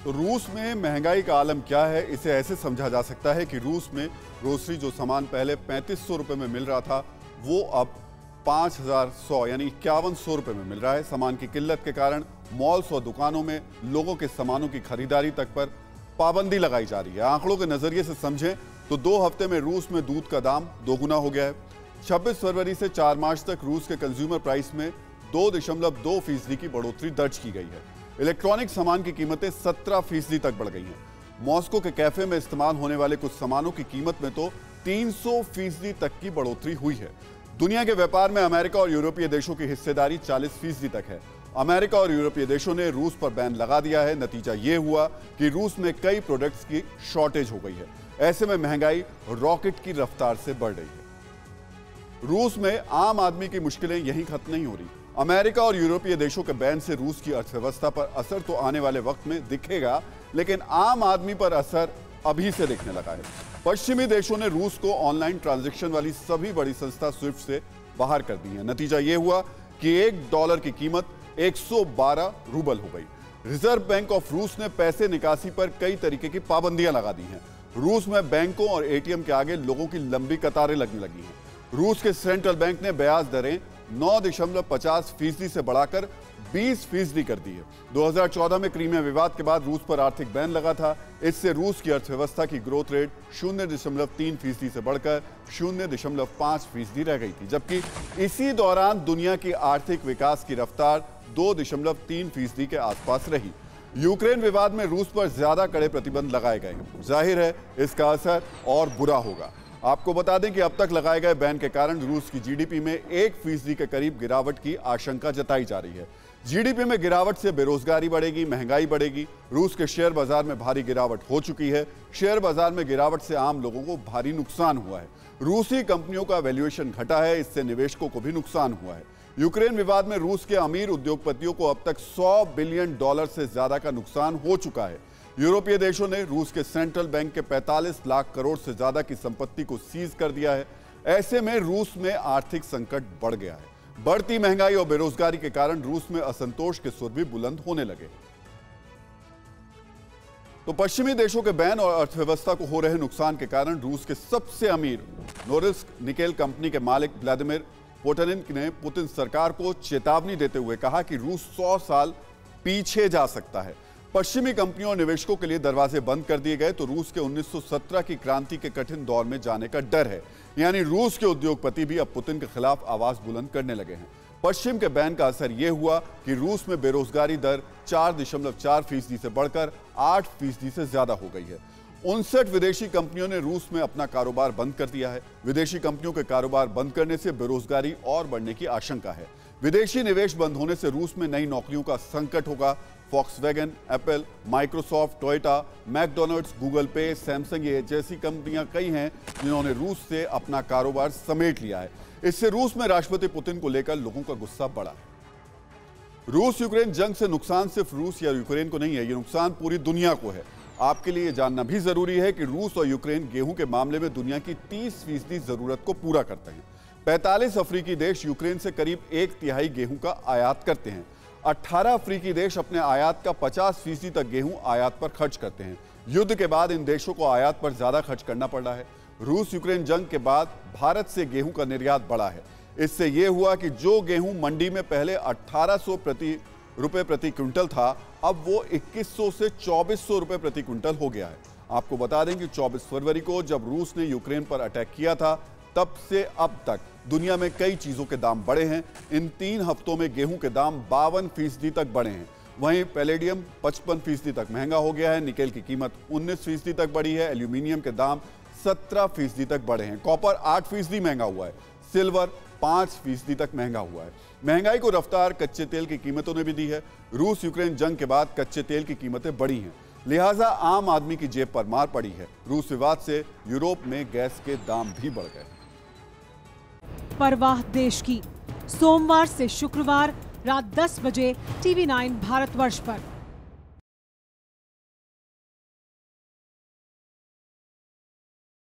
तो रूस में महंगाई का आलम क्या है, इसे ऐसे समझा जा सकता है कि रूस में ग्रोसरी जो सामान पहले 3500 रुपए में मिल रहा था वो अब 5100 यानी 5100 रुपए में मिल रहा है। सामान की किल्लत के कारण मॉल्स और दुकानों में लोगों के सामानों की खरीदारी तक पर पाबंदी लगाई जा रही है। आंकड़ों के नजरिए से समझें तो 2 हफ्ते में रूस में दूध का दाम दोगुना हो गया है। 26 फरवरी से 4 मार्च तक रूस के कंज्यूमर प्राइस में 2.2% की बढ़ोतरी दर्ज की गई है। इलेक्ट्रॉनिक सामान की कीमतें 17% तक बढ़ गई हैं। मॉस्को के कैफे में इस्तेमाल होने वाले कुछ सामानों की कीमत में तो 300% तक की बढ़ोतरी हुई है। दुनिया के व्यापार में अमेरिका और यूरोपीय देशों की हिस्सेदारी 40% तक है। अमेरिका और यूरोपीय देशों ने रूस पर बैन लगा दिया है। नतीजा यह हुआ कि रूस में कई प्रोडक्ट्स की शॉर्टेज हो गई है। ऐसे में महंगाई रॉकेट की रफ्तार से बढ़ रही है। रूस में आम आदमी की मुश्किलें यहीं खत्म नहीं हो रही। अमेरिका और यूरोपीय देशों के बैन से रूस की अर्थव्यवस्था पर असर तो आने वाले वक्त में दिखेगा, लेकिन आम आदमी पर असर अभी से दिखने लगा है। पश्चिमी देशों ने रूस को ऑनलाइन ट्रांजैक्शन वाली सभी बड़ी संस्था स्विफ्ट से बाहर कर दी है। नतीजा यह हुआ कि $1 की कीमत 112 रूबल हो गई। रिजर्व बैंक ऑफ रूस ने पैसे निकासी पर कई तरीके की पाबंदियां लगा दी हैं। रूस में बैंकों और एटीएम के आगे लोगों की लंबी कतारें लगने लगी हैं। रूस के सेंट्रल बैंक ने ब्याज दरें 9.50% से बढ़ाकर 20% कर दी है। 2014 में क्रीमिया विवाद के बाद रूस पर आर्थिक बैन लगा था। इससे रूस की अर्थव्यवस्था की ग्रोथ रेट 0.3% से बढ़कर 0.5% रह गई थी, जबकि इसी दौरान दुनिया की आर्थिक विकास की रफ्तार 2.3% के आसपास रही। यूक्रेन विवाद में रूस पर ज्यादा कड़े प्रतिबंध लगाए गए हैं। जाहिर है इसका असर और बुरा होगा। आपको बता दें कि अब तक लगाए गए बैन के कारण रूस की जीडीपी में 1% के करीब गिरावट की आशंका जताई जा रही है। जीडीपी में गिरावट से बेरोजगारी बढ़ेगी, महंगाई बढ़ेगी। रूस के शेयर बाजार में भारी गिरावट हो चुकी है। शेयर बाजार में गिरावट से आम लोगों को भारी नुकसान हुआ है। रूसी कंपनियों का वैल्यूएशन घटा है, इससे निवेशकों को भी नुकसान हुआ है। यूक्रेन विवाद में रूस के अमीर उद्योगपतियों को अब तक $100 बिलियन से ज्यादा का नुकसान हो चुका है। यूरोपीय देशों ने रूस के सेंट्रल बैंक के 45 लाख करोड़ से ज्यादा की संपत्ति को सीज कर दिया है। ऐसे में रूस में आर्थिक संकट बढ़ गया है। बढ़ती महंगाई और बेरोजगारी के कारण रूस में असंतोष के सुर भी बुलंद होने लगे। तो पश्चिमी देशों के बैन और अर्थव्यवस्था को हो रहे नुकसान के कारण रूस के सबसे अमीर नोरिस्क निकेल कंपनी के मालिक व्लादिमीर पुतिन ने पुतिन सरकार को चेतावनी देते हुए कहा कि रूस 100 साल पीछे जा सकता है। पश्चिमी कंपनियों और निवेशकों के लिए दरवाजे बंद कर दिए गए तो रूस के 1917 की क्रांति के कठिन दौर में जाने का डर है। यानी रूस के उद्योगपति भी अब पुतिन के खिलाफ आवाज बुलंद करने लगे हैं। पश्चिम के बैन का असर यह हुआ कि रूस में बेरोजगारी दर 4.4% से बढ़कर 8% से ज्यादा हो गई है। 59 विदेशी कंपनियों ने रूस में अपना कारोबार बंद कर दिया है। विदेशी कंपनियों के कारोबार बंद करने से बेरोजगारी और बढ़ने की आशंका है। विदेशी निवेश बंद होने से रूस में नई नौकरियों का संकट होगा। Volkswagen, Apple, Microsoft, Toyota, McDonald's, Google पे, सैमसंग ये जैसी कंपनियां कई हैं जिन्होंने रूस से अपना कारोबार समेट लिया है। इससे रूस में राष्ट्रपति पुतिन को लेकर लोगों का गुस्सा बढ़ा है। रूस यूक्रेन जंग से नुकसान सिर्फ रूस या यूक्रेन को नहीं है, ये नुकसान पूरी दुनिया को है। आपके लिए जानना भी जरूरी है कि रूस और यूक्रेन गेहूं के मामले में दुनिया की 30% जरूरत को पूरा करते हैं। 45 अफ्रीकी देश यूक्रेन से करीब 1/3 गेहूं का आयात करते हैं। 18 अफ्रीकी देश अपने आयात का 50% तक गेहूं आयात पर खर्च करते हैं। युद्ध के बाद इन देशों को आयात पर ज्यादा खर्च करना पड़ रहा है। रूस यूक्रेन जंग के बाद भारत से गेहूं का निर्यात बढ़ा है। इससे यह हुआ कि जो गेहूं मंडी में पहले 1800 रुपए प्रति क्विंटल था, अब वो 2100 से 2400 रुपए प्रति क्विंटल हो गया है। आपको बता दें कि 24 फरवरी को जब रूस ने यूक्रेन पर अटैक किया था, तब से अब तक दुनिया में कई चीजों के दाम बढ़े हैं। इन 3 हफ्तों में गेहूं के दाम 52% तक बढ़े हैं। वहीं पैलेडियम 55% तक महंगा हो गया है। निकेल की कीमत 19% तक बढ़ी है। एल्यूमिनियम के दाम 17% तक बढ़े हैं। कॉपर 8% महंगा हुआ है। सिल्वर 5% तक महंगा हुआ है। महंगाई को रफ्तार कच्चे तेल की कीमतों ने भी दी है। रूस यूक्रेन जंग के बाद कच्चे तेल की कीमतें बढ़ी हैं, लिहाजा आम आदमी की जेब पर मार पड़ी है। रूस विवाद से यूरोप में गैस के दाम भी बढ़ गए। परवाह देश की, सोमवार से शुक्रवार रात 10 बजे TV9 भारतवर्ष पर।